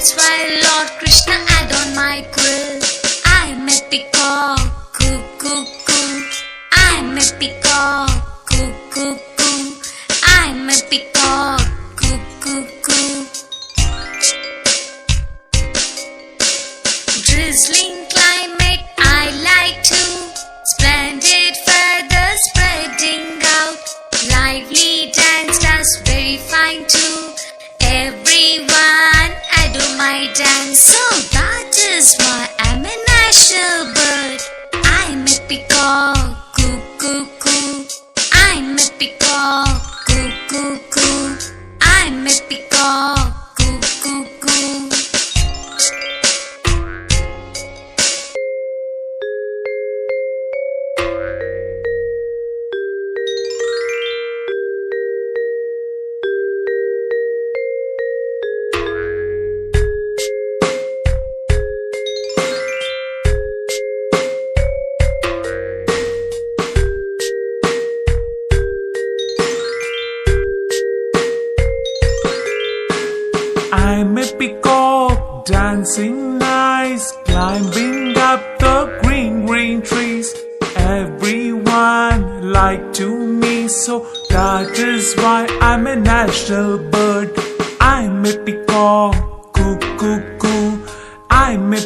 That's why Lord Krishna had on my quill. I'm a peacock, cuckoo, coo. I'm a peacock, cuckoo, coo. I'm a peacock, cuckoo, coo. Drizzling climate I like to. Splendid feathers spreading out. Lively dance does very fine too. Everyone adore my dance, so that is why I'm a national bird. I'm a peacock, cuckoo, coo. I'm a peacock, cuckoo, coo. I'm a peacock, cuckoo, coo. I'm a peacock, dancing nice, climbing up the green, green trees. Everyone like to me, so that is why I'm a national bird. I'm a peacock, cuckoo, coo. I'm a